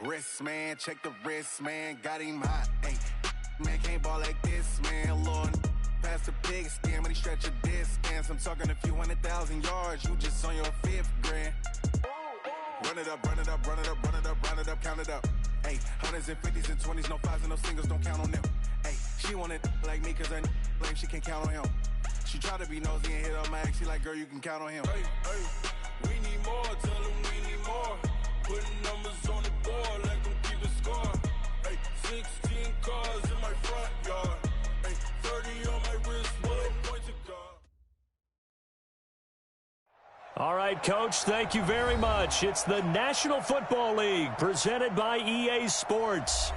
Wrist, man, check the wrist, man, got him hot. Hey, man, can't ball like this, man. Lord, past the pig skin when he stretch a distance. I'm talking a few 100,000 yards, you just on your 5th grand. Run it up, run it up, run it up, run it up, run it up, count it up. Hey, hundreds and 50s and 20s, no 5s and no singles, don't count on them. Hey, she want it like me cause her blame, she can't count on him. She try to be nosy and hit up my ex, she like, girl, you can count on him. Hey, we need more, tell them we need more. Putting numbers on the board like I'm keeping score. Hey, 16 cars in my front yard. Hey, 30 on my wrist, bullet pointed car. All right, Coach, thank you very much. It's the National Football League presented by EA Sports.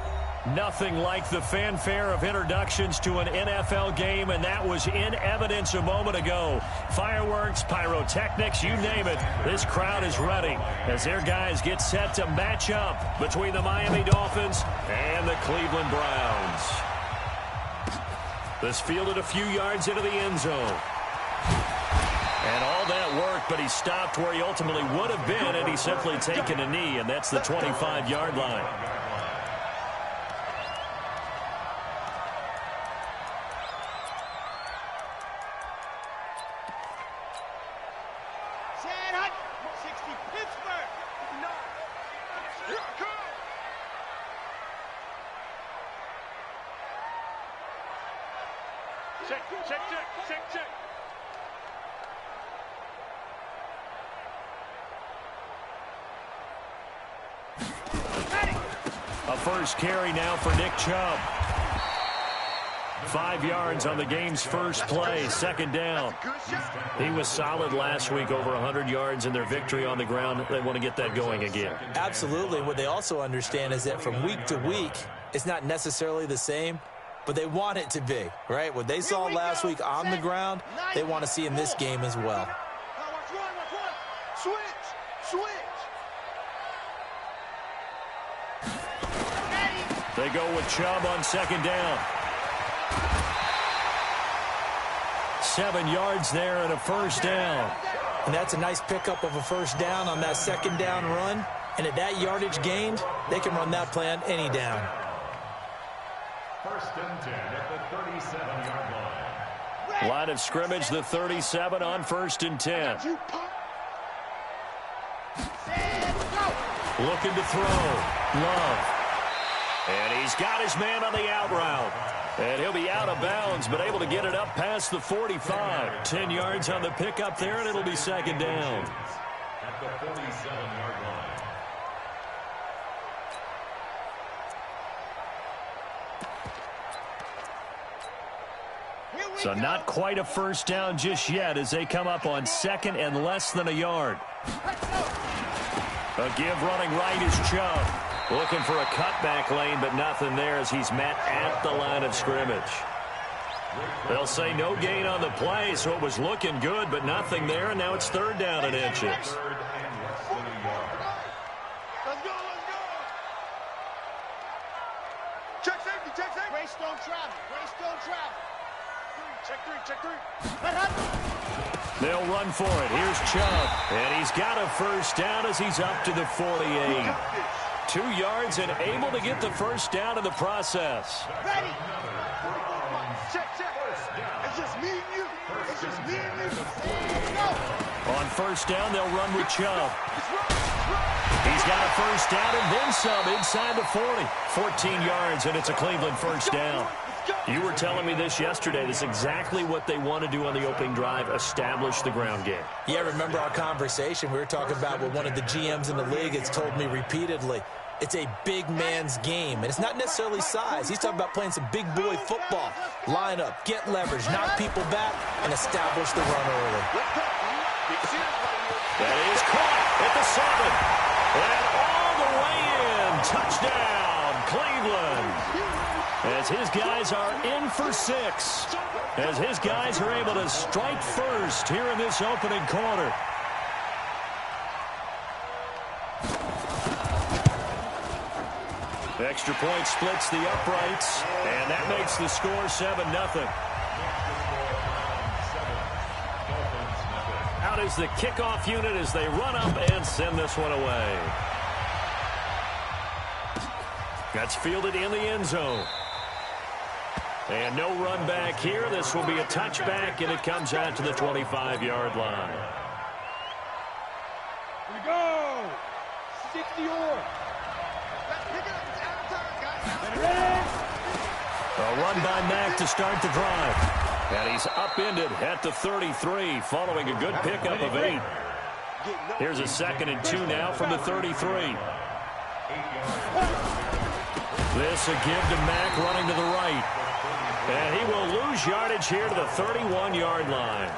Nothing like the fanfare of introductions to an NFL game, and that was in evidence a moment ago. Fireworks, pyrotechnics, you name it. This crowd is ready as their guys get set to match up between the Miami Dolphins and the Cleveland Browns. This fielded a few yards into the end zone. And all that worked, but he stopped where he ultimately would have been, and he's simply taken a knee, and that's the 25-yard line. A first carry now for Nick Chubb. 5 yards on the game's first play, second down. He was solid last week, over 100 yards in their victory on the ground. They want to get that going again. Absolutely. What they also understand is that from week to week, it's not necessarily the same, but they want it to be, right? What they saw last week on the ground, they want to see in this game as well. Switch. They go with Chubb on second down. 7 yards there and a first down. And that's a nice pickup of a first down on that second down run. And at that yardage gained, they can run that play on any down. First and 10 at the 37-yard line. Line of scrimmage, the 37 on first and 10. Looking to throw. Love. And he's got his man on the out route. And he'll be out of bounds, but able to get it up past the 45. 10 yards on the pickup there, and it'll be second down. At the 47-yard line. So not quite a first down just yet as they come up on second and less than a yard. A give running right is Chubb. Looking for a cutback lane, but nothing there as he's met at the line of scrimmage. They'll say no gain on the play, so it was looking good, but nothing there, and now it's third down and inches. Let's go. Check safety. Grace don't travel. Check three. They'll run for it. Here's Chubb, and he's got a first down as he's up to the 48. 2 yards and able to get the first down in the process. Ready. Check. It's just me and you. Go. On first down, they'll run with Chubb. He's got a first down and then some inside the 40. 14 yards, and it's a Cleveland first down. You were telling me this yesterday. This is exactly what they want to do on the opening drive, establish the ground game. Yeah, remember our conversation? We were talking about what one of the GMs in the league has told me repeatedly. It's a big man's game, and it's not necessarily size. He's talking about playing some big boy football. Line up, get leverage, knock people back, and establish the run early. That is caught at the 7. And all the way in. Touchdown, Cleveland. As his guys are in for 6. As his guys are able to strike first here in this opening quarter. Extra point splits the uprights, and that makes the score 7-0. Out is the kickoff unit as they run up and send this one away. That's fielded in the end zone. And no run back here. This will be a touchback, and it comes out to the 25-yard line. Here we go. 60-yard. A run by Mack to start the drive. And he's upended at the 33 following a good pickup of 8. Here's a 2nd and 2 now from the 33. This a give to Mack running to the right. And he will lose yardage here to the 31-yard line.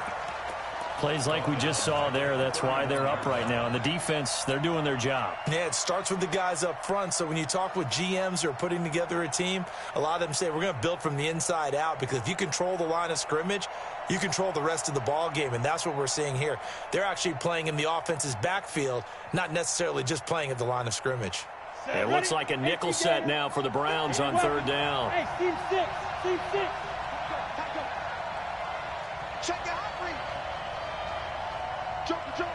Plays like we just saw there. That's why they're up right now. And the defense, they're doing their job. Yeah, it starts with the guys up front. So when you talk with GMs who are putting together a team, a lot of them say we're going to build from the inside out, because if you control the line of scrimmage, you control the rest of the ball game, and that's what we're seeing here. They're actually playing in the offense's backfield, not necessarily just playing at the line of scrimmage. It looks like a nickel set now for the Browns on 3rd down. Hey, team 6. Team 6. Check it out, Reed. Joker.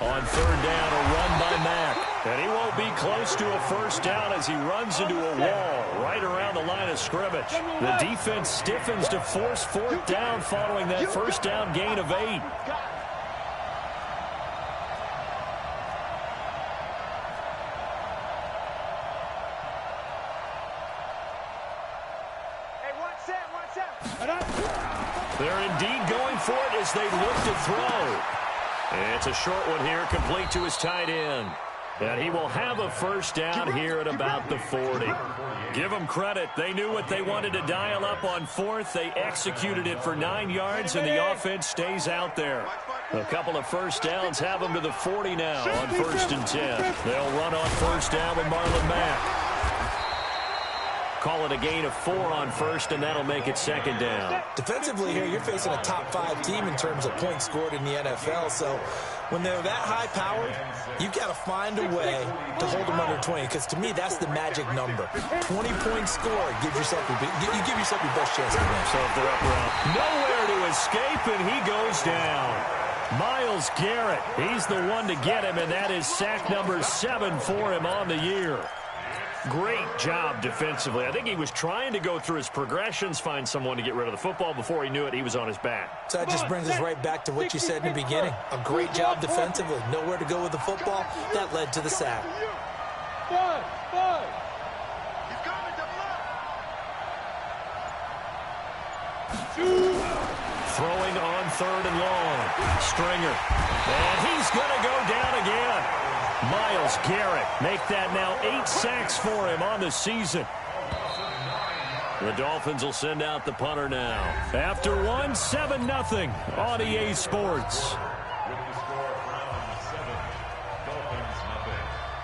On 3rd down, a run by Mack. And he won't be close to a first down as he runs into a wall right around the line of scrimmage. The defense stiffens to force 4th down following that first down gain of 8. They're indeed going for it as they look to throw. And it's a short one here, complete to his tight end. And he will have a first down here at about the 40. Give them credit. They knew what they wanted to dial up on 4th. They executed it for 9 yards, and the offense stays out there. A couple of first downs have them to the 40 now on 1st and 10. They'll run on first down with Marlon Mack. Call it a gain of 4 on 1st, and that'll make it 2nd down. Defensively here, you're facing a top 5 team in terms of points scored in the NFL. So when they're that high-powered, you've got to find a way to hold them under 20, because to me, that's the magic number. 20 points scored, you give yourself your best chance to win. So if they're up around, nowhere to escape, and he goes down. Myles Garrett, he's the one to get him, and that is sack number 7 for him on the year. Great job defensively. I think he was trying to go through his progressions, find someone to get rid of the football. Before he knew it, he was on his back. So that just brings us right back to what you said in the beginning. A great job defensively. Nowhere to go with the football. That led to the sack. Throwing on 3rd and long. Stringer. And he's going to go down again. Myles Garrett make that now 8 sacks for him on the season. The Dolphins will send out the punter now. After 7-0 on EA Sports.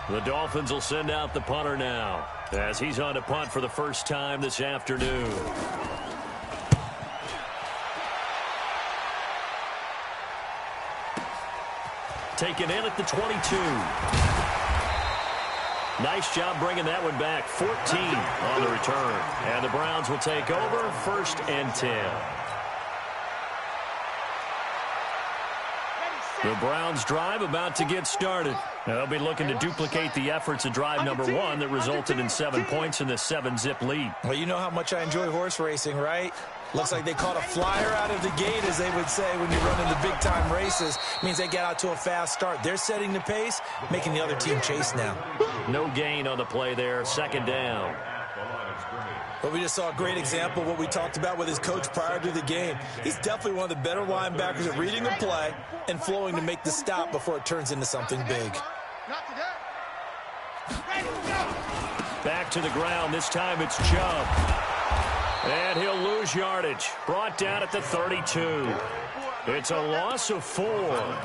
The Dolphins will send out the punter now as he's on to punt for the first time this afternoon. Taken in at the 22. Nice job bringing that one back. 14 on the return. And the Browns will take over 1st and 10. The Browns drive about to get started. They'll be looking to duplicate the efforts of drive number 1 that resulted in 7 points in the 7-zip lead. Well, you know how much I enjoy horse racing, right? Looks like they caught a flyer out of the gate, as they would say when you run into big-time races. Means they get out to a fast start. They're setting the pace, making the other team chase now. No gain on the play there. 2nd down. But we just saw a great example of what we talked about with his coach prior to the game. He's definitely one of the better linebackers at reading a play and flowing to make the stop before it turns into something big. Back to the ground. This time it's Chubb. And he'll lose yardage. Brought down at the 32. It's a loss of 4.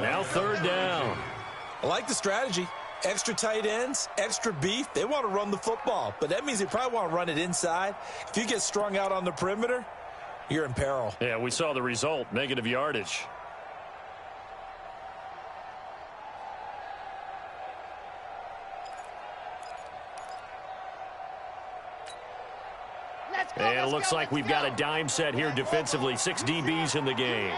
Now 3rd down. I like the strategy. Extra tight ends, extra beef. They want to run the football, but that means they probably want to run it inside. If you get strung out on the perimeter, you're in peril. Yeah, we saw the result. Negative yardage. And it looks like we've got a dime set here defensively. 6 DBs in the game.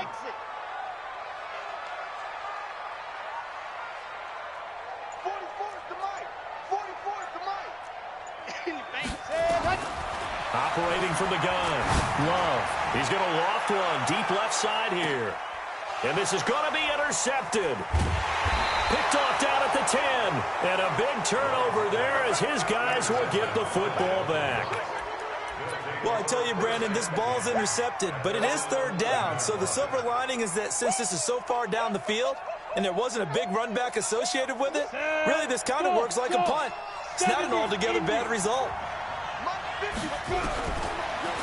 Operating from the gun. Love. He's going to loft one deep left side here. And this is going to be intercepted. Picked off down at the 10. And a big turnover there as his guys will get the football back. Well, I tell you, Brandon, this ball's intercepted, but it is third down. So the silver lining is that since this is so far down the field and there wasn't a big run back associated with it, really this kind of works like a punt. It's not an altogether bad result.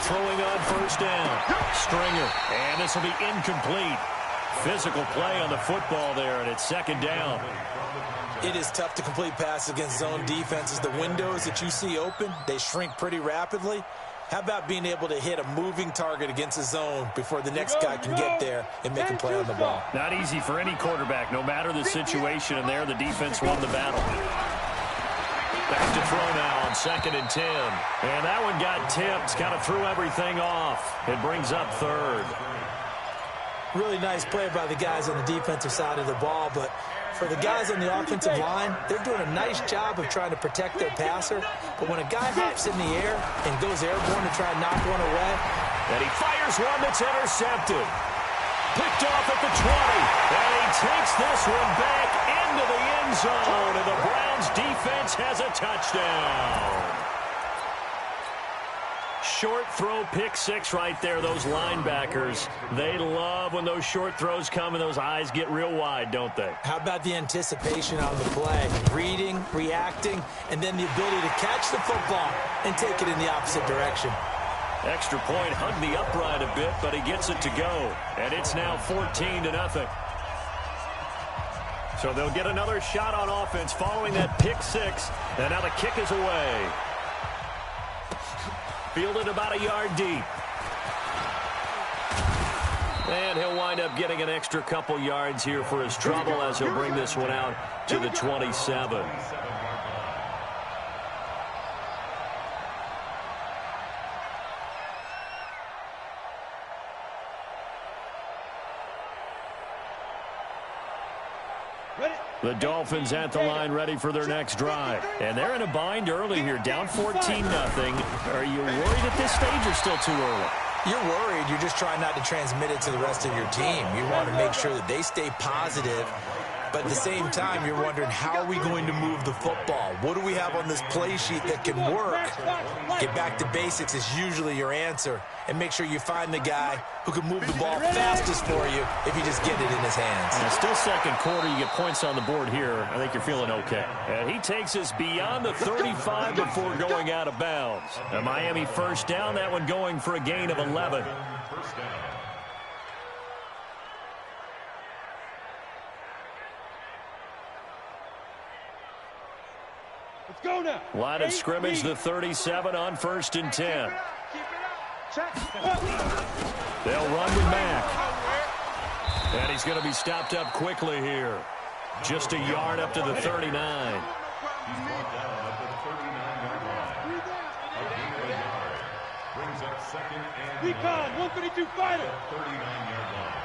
Throwing on first down. Stringer. And this will be incomplete. Physical play on the football there, and it's second down. It is tough to complete passes against zone defenses. The windows that you see open, they shrink pretty rapidly. How about being able to hit a moving target against a zone before the next guy can get there and make a play on the ball? Not easy for any quarterback, no matter the situation, and there the defense won the battle. Back to throw now on 2nd and 10. And that one got tipped, kind of threw everything off. It brings up third. Really nice play by the guys on the defensive side of the ball, but for the guys on the offensive line, they're doing a nice job of trying to protect their passer. But when a guy hops in the air and goes airborne to try and knock one away, and he fires one that's intercepted. Picked off at the 20, and he takes this one back into the end zone, and the Browns defense has a touchdown. Short throw, pick six right there. Those linebackers, they love when those short throws come and those eyes get real wide, don't they? How about the anticipation on the play? Reading, reacting, and then the ability to catch the football and take it in the opposite direction. Extra point, hugged the upright a bit, but he gets it to go. And it's now 14-0. So they'll get another shot on offense following that pick six. And now the kick is away. Fielded about a yard deep. And he'll wind up getting an extra couple yards here for his trouble as he'll bring this one out to the 27. The Dolphins at the line ready for their next drive. And they're in a bind early here, down 14-0. Are you worried at this stage or still too early? You're worried. You're just trying not to transmit it to the rest of your team. You want to make sure that they stay positive. But at the same time, you're wondering, how are we going to move the football? What do we have on this play sheet that can work? Get back to basics is usually your answer. And make sure you find the guy who can move the ball fastest for you if you just get it in his hands. And still second quarter, you get points on the board here. I think you're feeling okay. And he takes us beyond the 35 before going out of bounds. A Miami first down, that one going for a gain of 11. Let's go now. Line of scrimmage, the 37 on 1st and 10. They'll run with Mack. And he's going to be stopped up quickly here. Just a yard up to the 39. He's brought down at the 39-yard line. A gain of a yard. Brings up 2nd and Recon, 132 fighter. 39-yard line.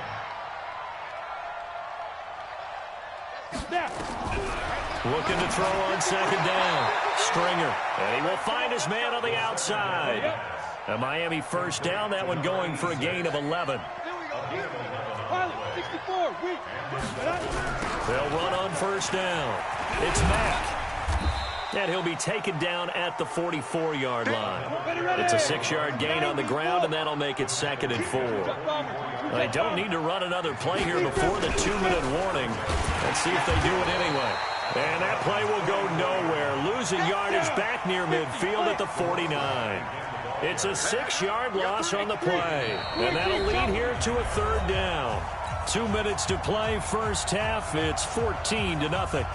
Snap. Looking to throw on 2nd down. Stringer. And he will find his man on the outside. A Miami first down, that one going for a gain of 11. Pilot, 64, weak. They'll run on first down. It's Mack. And he'll be taken down at the 44-yard line. It's a 6-yard gain on the ground, and that'll make it 2nd and 4. They don't need to run another play here before the 2-minute warning. Let's see if they do it anyway. And that play will go nowhere. Losing yardage back near midfield at the 49. It's a 6-yard loss on the play. And that'll lead here to a 3rd down. 2 minutes to play first half. It's 14-0.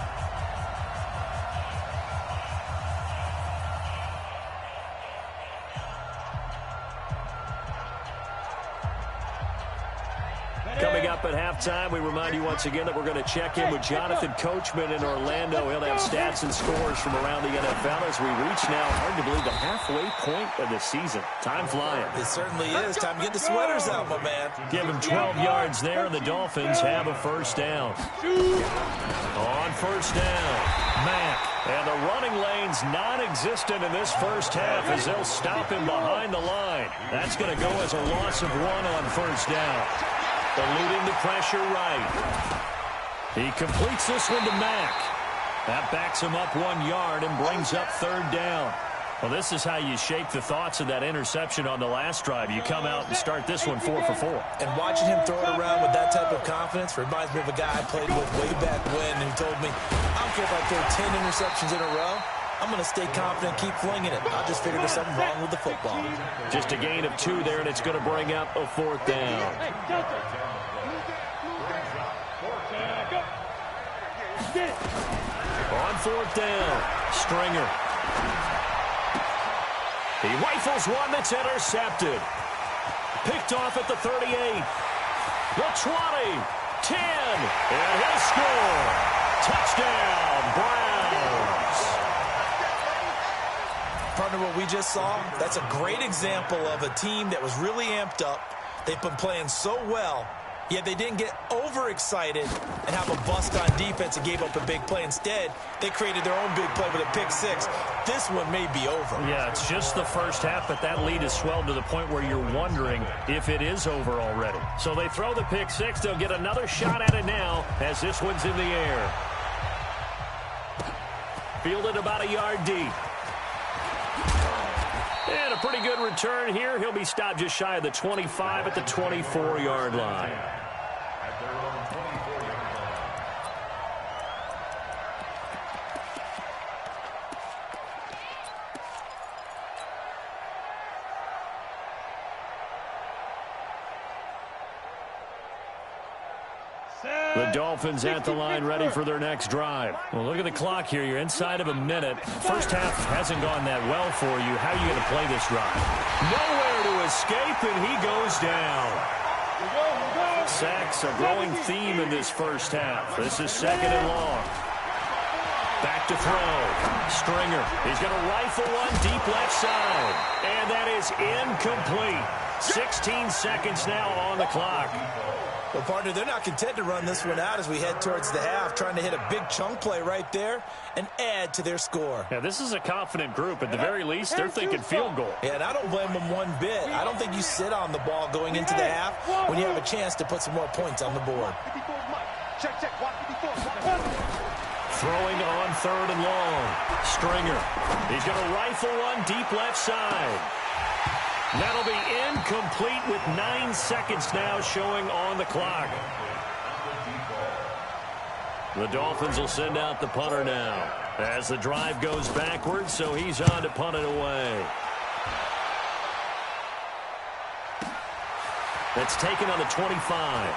Coming up at halftime. We remind you once again that we're going to check in with Jonathan Coachman in Orlando. He'll have stats and scores from around the NFL as we reach now, hard to believe, the halfway point of the season. Time flying. It certainly is. Time to get the sweaters out, my man. Give him 12 yards there, and the Dolphins have a first down. On first down, Mack. And the running lane's non-existent in this first half as they'll stop him behind the line. That's going to go as a loss of 1 on first down. Eluding the pressure right. He completes this one to Mack. That backs him up 1 yard and brings up third down. Well, this is how you shake the thoughts of that interception on the last drive. You come out and start this one 4 for 4. And watching him throw it around with that type of confidence reminds me of a guy I played with way back when who told me, I don't care if I throw 10 interceptions in a row. I'm going to stay confident, keep flinging it. I just figured there's something wrong with the football. Just a gain of 2 there, and it's going to bring up a fourth down. On fourth down, Stringer. He rifles one that's intercepted. Picked off at the 38. The 20. 10. And he'll score. Touchdown, Browns. Partner, what we just saw, that's a great example of a team that was really amped up. They've been playing so well, yet they didn't get overexcited and have a bust on defense and gave up a big play. Instead, they created their own big play with a pick six. This one may be over. Yeah, it's just the first half, but that lead has swelled to the point where you're wondering if it is over already. So they throw the pick six. They'll get another shot at it now as this one's in the air. Fielded about a yard deep. And a pretty good return here. He'll be stopped just shy of the 25 at the 24-yard line. At their own 24-yard line. The Dolphins at the line ready for their next drive. Well, look at the clock here. You're inside of a minute. First half hasn't gone that well for you. How are you going to play this drive? Nowhere to escape, and he goes down. Sacks, a growing theme in this first half. This is second and long. Back to throw. Stringer. He's going to rifle one deep left side. And that is incomplete. 16 seconds now on the clock. Well, partner, they're not content to run this one out as we head towards the half, trying to hit a big chunk play right there and add to their score. Yeah, this is a confident group. At the very least, they're thinking field goal. Yeah, and I don't blame them one bit. I don't think you sit on the ball going into the half when you have a chance to put some more points on the board. Throwing on third and long. Stringer. He's going to rifle one deep left side. That'll be incomplete with 9 seconds now showing on the clock. The Dolphins will send out the punter now as the drive goes backwards, so he's on to punt it away. That's taken on the 25.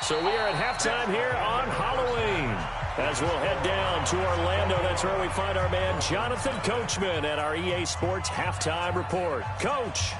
So we are at halftime here on Halloween. As we'll head down to Orlando, that's where we find our man Jonathan Coachman at our EA Sports Halftime Report. Coach.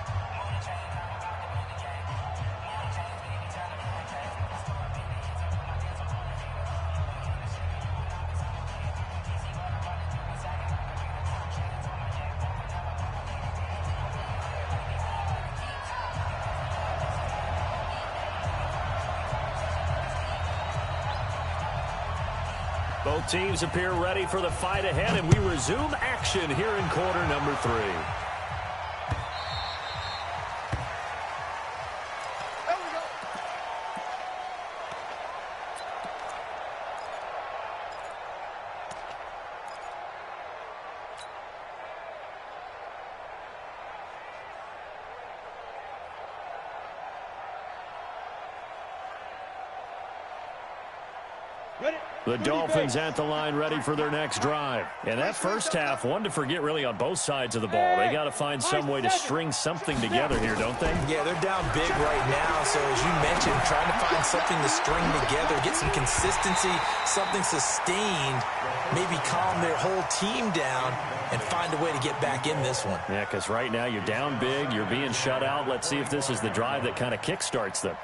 Both teams appear ready for the fight ahead, and we resume action here in quarter number 3. Ready? The Dolphins at the line ready for their next drive. And that first half, one to forget really on both sides of the ball. They got to find some way to string something together here, don't they? Yeah, they're down big right now. So as you mentioned, trying to find something to string together, get some consistency, something sustained, maybe calm their whole team down and find a way to get back in this one. Yeah, because right now you're down big, you're being shut out. Let's see if this is the drive that kind of kickstarts them.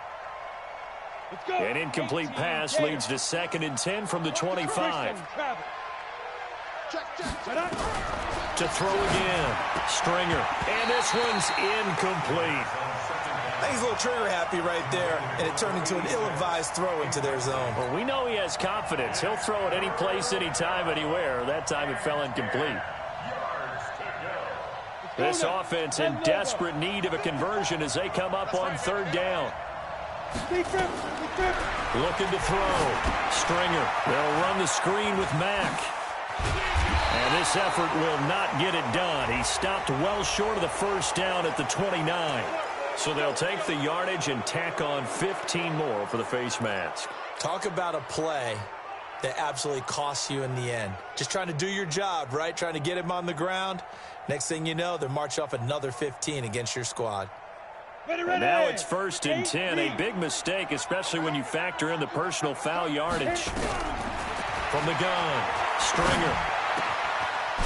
An incomplete pass leads to 2nd and 10 from the 25. To throw again. Stringer. And this one's incomplete. I think he's a little trigger happy right there, and it turned into an ill-advised throw into their zone. Well, we know he has confidence. He'll throw it any place, anytime, anywhere. That time it fell incomplete. This offense in desperate need of a conversion as they come up on 3rd down. Looking to throw. Stringer. They'll run the screen with Mack. And this effort will not get it done. He stopped well short of the 1st down at the 29. So they'll take the yardage and tack on 15 more for the face mask. Talk about a play that absolutely costs you in the end. Just trying to do your job, right? Trying to get him on the ground. Next thing you know, they're marching off another 15 against your squad. And now it's 1st and 10. A big mistake, especially when you factor in the personal foul yardage. From the gun, Stringer.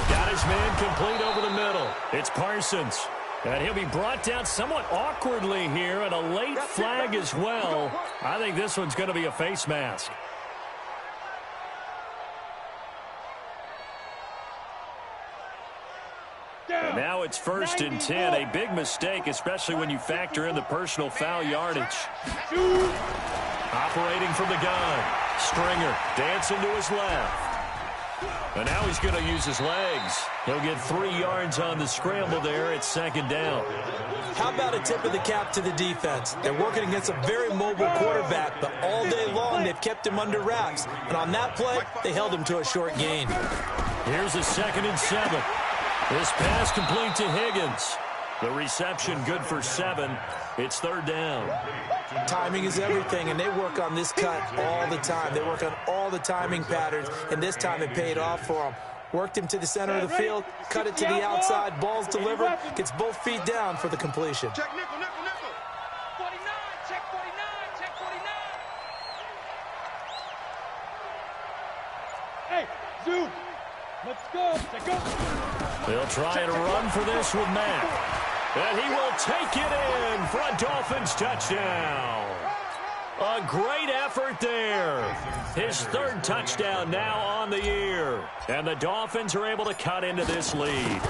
Got his man complete over the middle. It's Parsons. And he'll be brought down somewhat awkwardly here, and a late flag as well. I think this one's going to be a face mask. And now it's 1st and 10. A big mistake, especially when you factor in the personal foul yardage. Operating from the gun. Stringer dancing to his left. And now he's going to use his legs. He'll get 3 yards on the scramble there. It's 2nd down. How about a tip of the cap to the defense? They're working against a very mobile quarterback, but all day long they've kept him under wraps. And on that play, they held him to a short gain. Here's a 2nd and 7. This pass complete to Higgins. The reception good for 7. It's 3rd down. Timing is everything, and they work on this cut all the time. They work on all the timing patterns, and this time it paid off for them. Worked him to the center of the field, cut it to the outside, ball's delivered, gets both feet down for the completion. Check nickel, nickel, nickel. 49, check 49, check 49. Hey, zoom. Let's go. Let's go. They'll try and run for this with Mack. And he will take it in for a Dolphins touchdown. A great effort there. His 3rd touchdown now on the year. And the Dolphins are able to cut into this lead.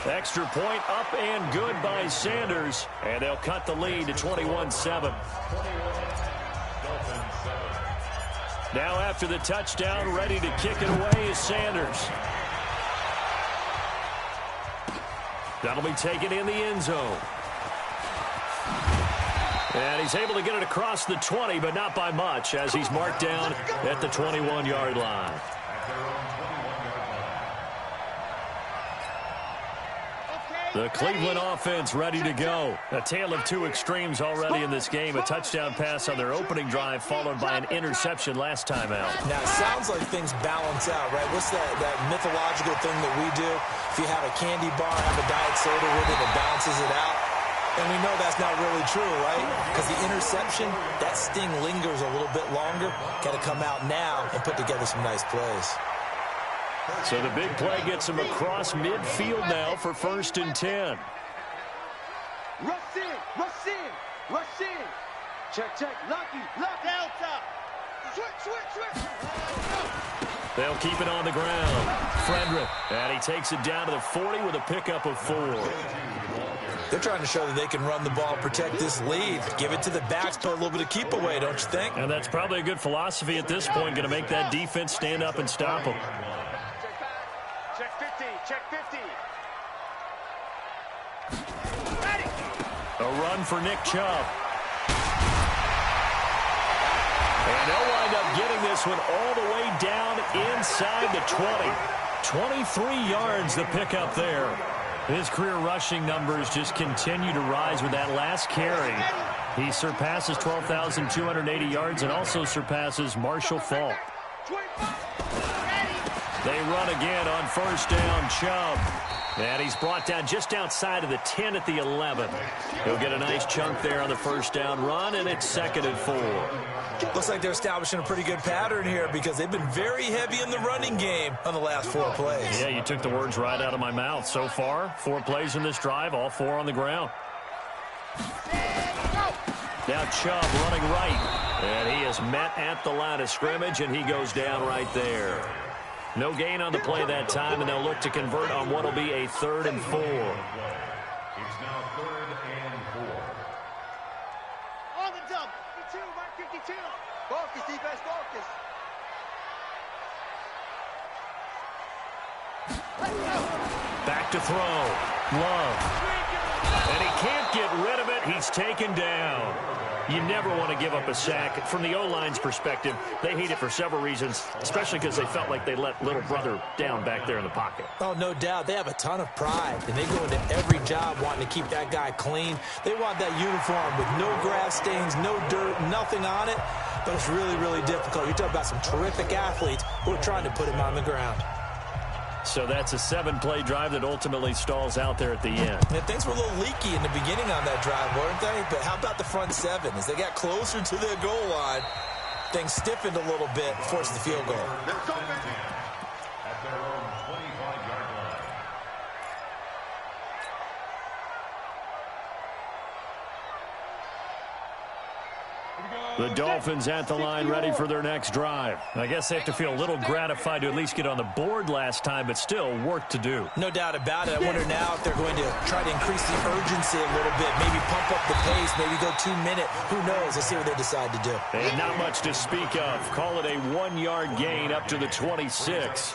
Extra point up and good by Sanders. And they'll cut the lead to 21-7. Now after the touchdown, ready to kick it away is Sanders. That'll be taken in the end zone. And he's able to get it across the 20, but not by much, as he's marked down at the 21-yard line. The Cleveland offense ready to go. A tale of 2 extremes already in this game. A touchdown pass on their opening drive, followed by an interception last time out. Now, it sounds like things balance out, right? What's that mythological thing that we do? If you have a candy bar, have a diet soda with it, it balances it out. And we know that's not really true, right? Because the interception, that sting lingers a little bit longer. Got to come out now and put together some nice plays. So the big play gets him across midfield now for 1st and 10. Rush in, rush in, rush in. Check, check, lucky, Delta. Switch. They'll keep it on the ground. Frederick, and he takes it down to the 40 with a pickup of 4. They're trying to show that they can run the ball, protect this lead, give it to the backs, play a little bit of keep away, don't you think? And that's probably a good philosophy at this point, going to make that defense stand up and stop them. Check 50, check 50. A run for Nick Chubb. And they'll wind up getting this one all the way down inside the 20. 23 yards the pickup there. His career rushing numbers just continue to rise with that last carry. He surpasses 12,280 yards and also surpasses Marshall Faulk. They run again on first down, Chubb. And he's brought down just outside of the 10 at the 11. He'll get a nice chunk there on the first down run, and it's 2nd and 4. Looks like they're establishing a pretty good pattern here because they've been very heavy in the running game on the last 4 plays. Yeah, you took the words right out of my mouth. So far, 4 plays in this drive, all 4 on the ground. Now Chubb running right, and he is met at the line of scrimmage, and he goes down right there. No gain on the play that time, and they'll look to convert on what will be a 3rd and 4. It's now 3rd and 4. On the jump. 52, mark 52. Focus, defense, focus. Back to throw. Love. And he can't get rid of it. He's taken down. You never want to give up a sack. From the O-line's perspective, they hate it for several reasons, especially because they felt like they let little brother down back there in the pocket. Oh, no doubt. They have a ton of pride, and they go into every job wanting to keep that guy clean. They want that uniform with no grass stains, no dirt, nothing on it. But it's really, really difficult. You're talking about some terrific athletes who are trying to put him on the ground. So that's a 7-play drive that ultimately stalls out there at the end. And things were a little leaky in the beginning on that drive, weren't they? But how about the front 7? As they got closer to their goal line, things stiffened a little bit, forced the field goal. At their own 25-yard line. The Dolphins at the line ready for their next drive. I guess they have to feel a little gratified to at least get on the board last time, but still work to do. No doubt about it. I wonder now if they're going to try to increase the urgency a little bit, maybe pump up the pace, maybe go 2-minute. Who knows? Let's see what they decide to do. And not much to speak of. Call it a 1-yard gain up to the 26.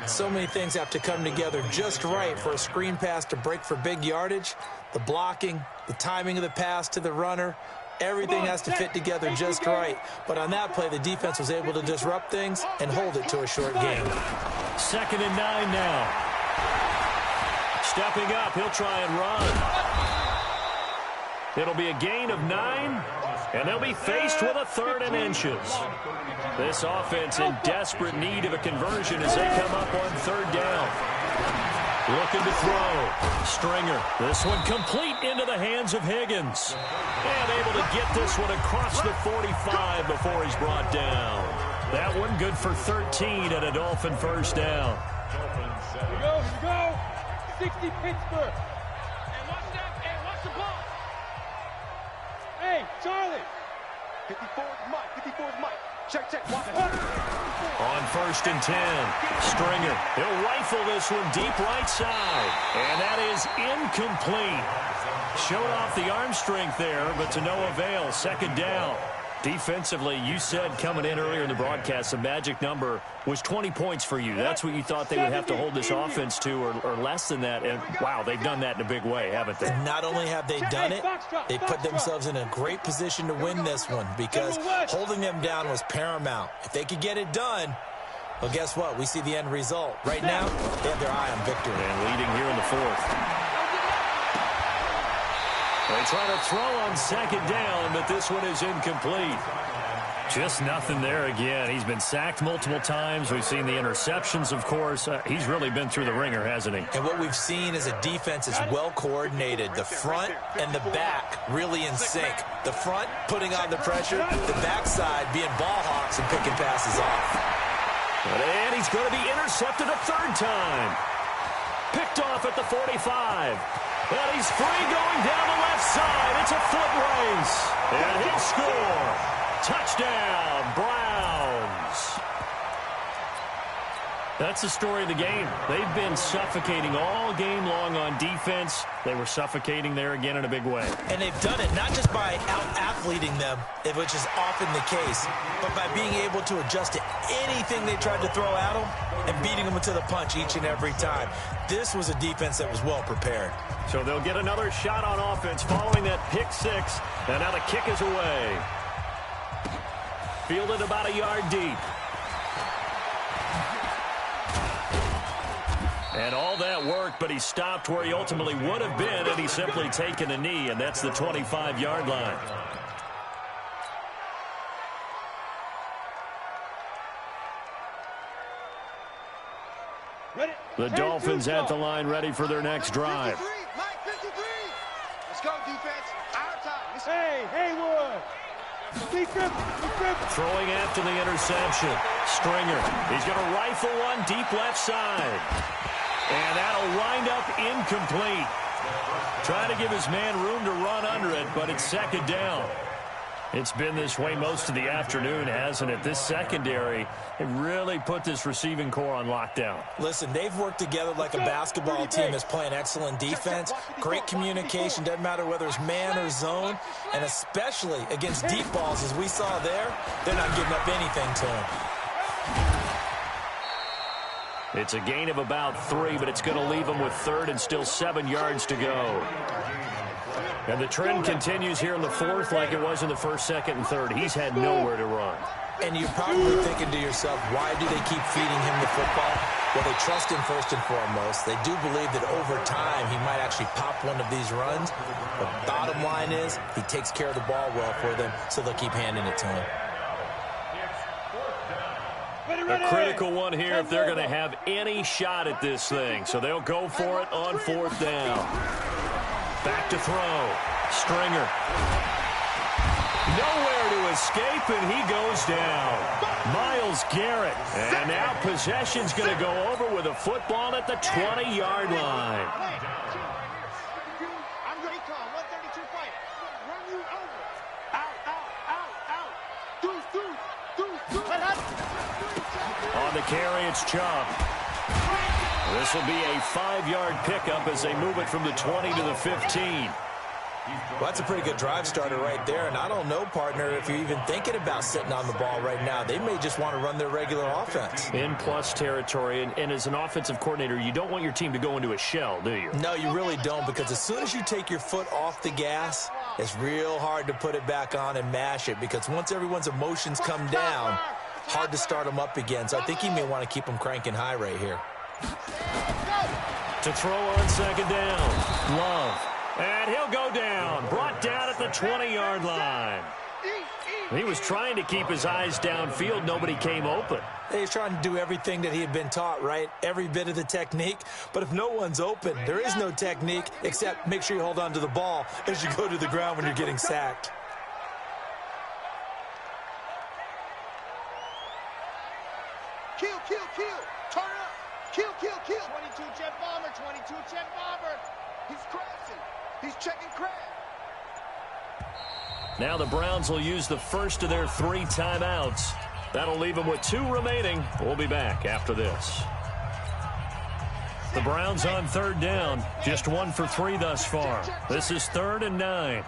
So many things have to come together just right for a screen pass to break for big yardage. The blocking, the timing of the pass to the runner, everything has to fit together just right. But on that play, the defense was able to disrupt things and hold it to a short game. 2nd and 9 now. Stepping up, he'll try and run. It'll be a gain of 9, and they'll be faced with a 3rd and inches. This offense in desperate need of a conversion as they come up on 3rd down. Looking to throw. Stringer. This one complete into the hands of Higgins. And able to get this one across the 45 before he's brought down. That one good for 13 and a Dolphin first down. Here we go. 60 Pittsburgh. And watch that. Hey, watch the ball. Hey, Charlie. 54 is Mike. 54 is Mike. Check. Watch it. On 1st and 10, Stringer. He'll rifle this one deep right side. And that is incomplete. Showed off the arm strength there, but to no avail. 2nd down. Defensively, you said coming in earlier in the broadcast, the magic number was 20 points for you. That's what you thought they would have to hold this offense to, or less than that. And, wow, they've done that in a big way, haven't they? And not only have they done it, they put themselves in a great position to win this one because holding them down was paramount. If they could get it done, well, guess what? We see the end result. Right now, they have their eye on victory. And leading here in the 4th. They try to throw on 2nd down, but this one is incomplete. Just nothing there again. He's been sacked multiple times. We've seen the interceptions, of course. He's really been through the ringer, hasn't he? And what we've seen is a defense is well coordinated. The front and the back really in sync. The front putting on the pressure, the backside being ball hawks and picking passes off. And he's going to be intercepted a 3rd time. Picked off at the 45. And he's free going down the left side. It's a foot race. And he'll score. Touchdown, Browns. That's the story of the game. They've been suffocating all game long on defense. They were suffocating there again in a big way. And they've done it not just by out-athleting them, which is often the case, but by being able to adjust to anything they tried to throw at them and beating them to the punch each and every time. This was a defense that was well prepared. So they'll get another shot on offense following that pick 6. And now the kick is away. Fielded about a yard deep. And all that work, but he stopped where he ultimately would have been had he simply taken a knee, and that's the 25-yard line. The Dolphins at the line, ready for their next drive. 53, Mike, 53. Let's go, defense. Our time. Hey, Haywood. Defense. Throwing after the interception. Stringer. He's going to rifle one deep left side. And that'll wind up incomplete. Trying to give his man room to run under it, but it's second down. It's been this way most of the afternoon, hasn't it? This secondary, it really put this receiving core on lockdown. Listen, they've worked together like a basketball team that's playing excellent defense. Great communication, doesn't matter whether it's man or zone. And especially against deep balls, as we saw there, they're not giving up anything to him. It's a gain of about 3, but it's going to leave them with third and still 7 yards to go. And the trend continues here in the fourth like it was in the first, second, and third. He's had nowhere to run. And you're probably thinking to yourself, why do they keep feeding him the football? Well, they trust him first and foremost. They do believe that over time he might actually pop one of these runs. The bottom line is he takes care of the ball well for them, so they'll keep handing it to him. A critical one here if they're going to have any shot at this thing. So they'll go for it on fourth down. Back to throw. Stringer. Nowhere to escape, and he goes down. Myles Garrett. And now possession's going to go over with a football at the 20-yard line. I'm ready, Tom. 132 fight. Run you over. Out. Deuce. On the carry, it's Chubb. This will be a 5-yard pickup as they move it from the 20 to the 15. Well, that's a pretty good drive starter right there, and I don't know, partner, if you're even thinking about sitting on the ball right now. They may just want to run their regular offense. In plus territory, and as an offensive coordinator, you don't want your team to go into a shell, do you? No, you really don't, because as soon as you take your foot off the gas, it's real hard to put it back on and mash it, because once everyone's emotions come down, hard to start them up again. So I think he may want to keep them cranking high right here. To throw on second down, Love. And he'll go down, brought down at the 20-yard line. He was trying to keep his eyes downfield. Nobody came open. He's trying to do everything that he had been taught, right? Every bit of the technique. But if no one's open, there is no technique except make sure you hold on to the ball as you go to the ground when you're getting sacked. Kill. Turn up. Kill. 22 jet bomber. He's crashing. He's checking crash. Now the Browns will use the first of their 3 timeouts. That'll leave them with 2 remaining. We'll be back after this. The Browns on third down. Just 1 for 3 thus far. This is 3rd and 9.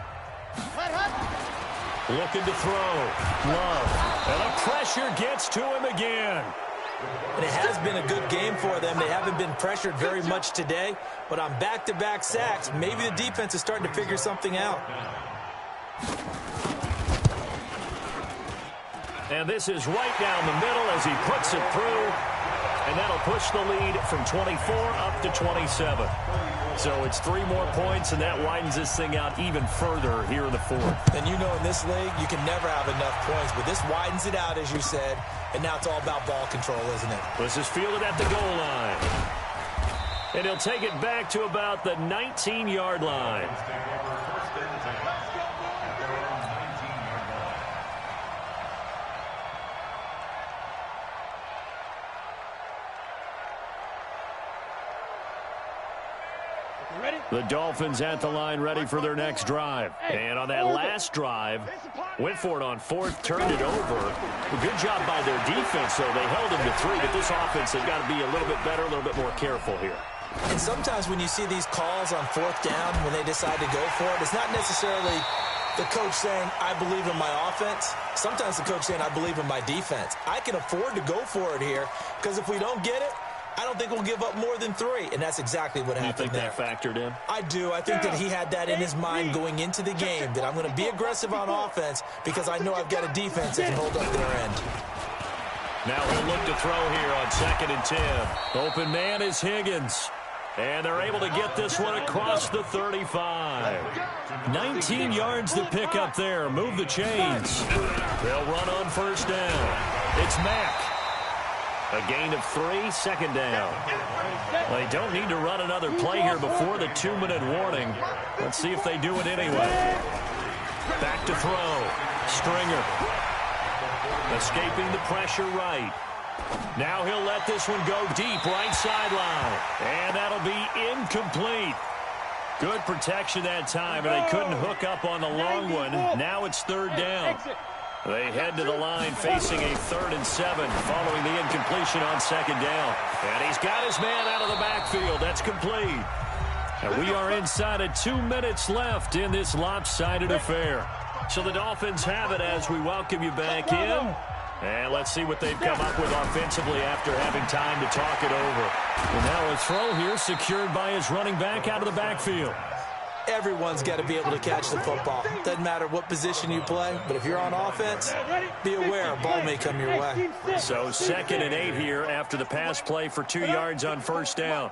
Looking to throw. Love. And the pressure gets to him again. And it has been a good game for them. They haven't been pressured very much today, but on back-to-back sacks, maybe the defense is starting to figure something out. And this is right down the middle as he puts it through. And that'll push the lead from 24 up to 27. So it's 3 more points, and that widens this thing out even further here in the 4th. And you know in this league, you can never have enough points, but this widens it out, as you said, and now it's all about ball control, isn't it? This is fielded at the goal line. And he'll take it back to about the 19-yard line. The Dolphins at the line, ready for their next drive. And on that last drive, went for it on 4th, turned it over. Well, good job by their defense, though. They held them to 3, but this offense has got to be a little bit better, a little bit more careful here. And sometimes when you see these calls on 4th down, when they decide to go for it, it's not necessarily the coach saying, I believe in my offense. Sometimes the coach saying, I believe in my defense. I can afford to go for it here, because if we don't get it, I don't think we'll give up more than 3, and that's exactly what happened there. You think that factored in? I do. I think that he had that in his mind going into the game, that I'm going to be aggressive on offense because I know I've got a defense that can hold up their end. Now he'll look to throw here on 2nd and 10. Open man is Higgins. And they're able to get this one across the 35. 19 yards to pick up there. Move the chains. They'll run on 1st down. It's Mack. A gain of 3, 2nd down. Well, they don't need to run another play here before the 2-minute warning. Let's see if they do it anyway. Back to throw. Stringer. Escaping the pressure right. Now he'll let this one go deep right sideline. And that'll be incomplete. Good protection that time, and they couldn't hook up on the long one. Now it's 3rd down. They head to the line facing a 3rd and 7 following the incompletion on 2nd down. And he's got his man out of the backfield. That's complete. And we are inside of 2 minutes left in this lopsided affair. So the Dolphins have it as we welcome you back in. And let's see what they've come up with offensively after having time to talk it over. And now a throw here secured by his running back out of the backfield. Everyone's got to be able to catch the football. Doesn't matter what position you play, but if you're on offense, be aware a ball may come your way. So 2nd and 8 here after the pass play for 2 yards on 1st down.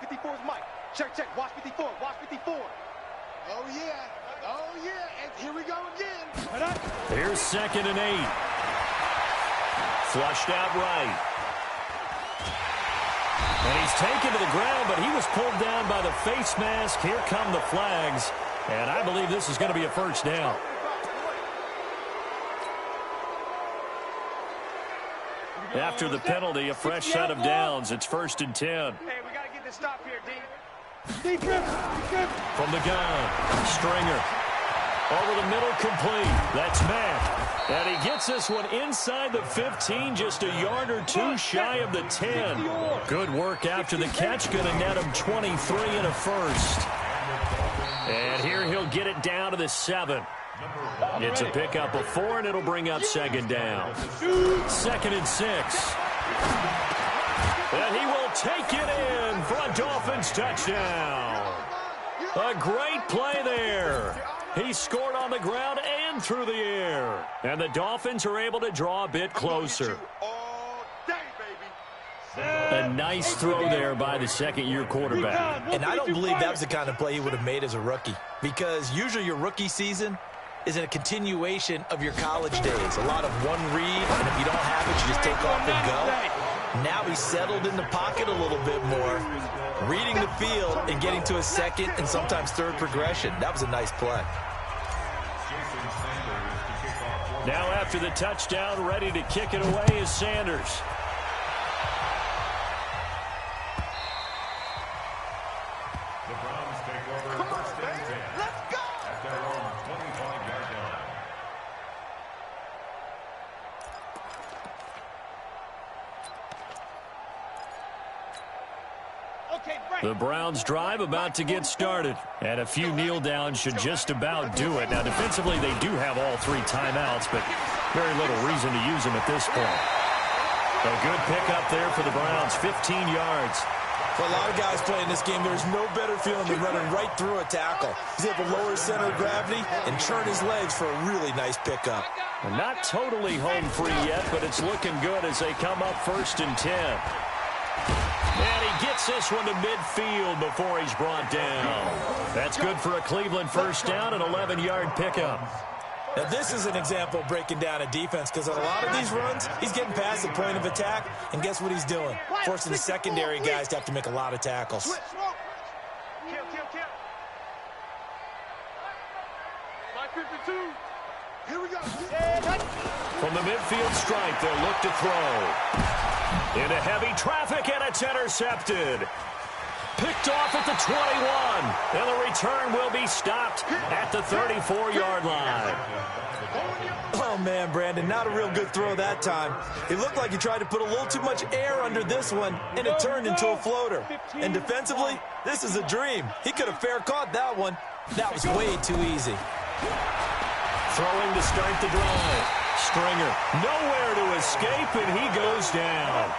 Check, check. Watch 54. Watch 54. Oh, yeah. Oh, yeah. And here we go again. Here's 2nd and 8. Flushed out right. And he's taken to the ground, but he was pulled down by the face mask. Here come the flags. And I believe this is going to be a 1st down. After the penalty, a fresh set of downs. It's 1st and 10. Hey, we got to get this stop here, D. From the gun, Stringer. Over the middle, complete. That's Mack. And he gets this one inside the 15, just a yard or 2 shy of the 10. Good work after the catch. Going to net him 23 and a 1st. And here he'll get it down to the 7. It's a pickup of 4, and it'll bring up 2nd down. 2nd and 6. And he will take it in for a Dolphins touchdown. A great play there. He scored on the ground and through the air. And the Dolphins are able to draw a bit closer. A nice throw there by the 2nd-year quarterback. And I don't believe that was the kind of play he would have made as a rookie, because usually your rookie season is a continuation of your college days. A lot of one read, and if you don't have it, you just take off and go. Now he's settled in the pocket a little bit more, reading the field and getting to a 2nd and sometimes 3rd progression. That was a nice play. Now after the touchdown, ready to kick it away is Sanders. The Browns take over 1st and 10. Let's go! At their own 25-yard line. The Browns drive about to get started. And a few kneel downs should just about do it. Now defensively they do have all 3 timeouts, but very little reason to use them at this point. A good pickup there for the Browns, 15 yards. For a lot of guys playing this game, there's no better feeling than running right through a tackle. He's able to lower his center of gravity and churn his legs for a really nice pickup. Well, not totally home free yet, but it's looking good as they come up 1st and 10. And he gets this one to midfield before he's brought down. That's good for a Cleveland 1st down, an 11-yard pickup. Now, this is an example of breaking down a defense, because on a lot of these runs, he's getting past the point of attack, and guess what he's doing? Forcing the secondary guys to have to make a lot of tackles. Kill. My 52. Here we go. From the midfield stripe, they'll look to throw. Into heavy traffic, and it's intercepted. Picked off at the 21, and the return will be stopped at the 34-yard line. Oh, man, Brandon, not a real good throw that time. It looked like he tried to put a little too much air under this one, and it turned into a floater. And defensively, this is a dream. He could have fair caught that one. That was way too easy. Throwing to start the drive. Stringer nowhere to escape, and he goes down.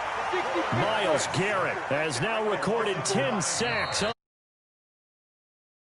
Myles Garrett has now recorded 10 sacks.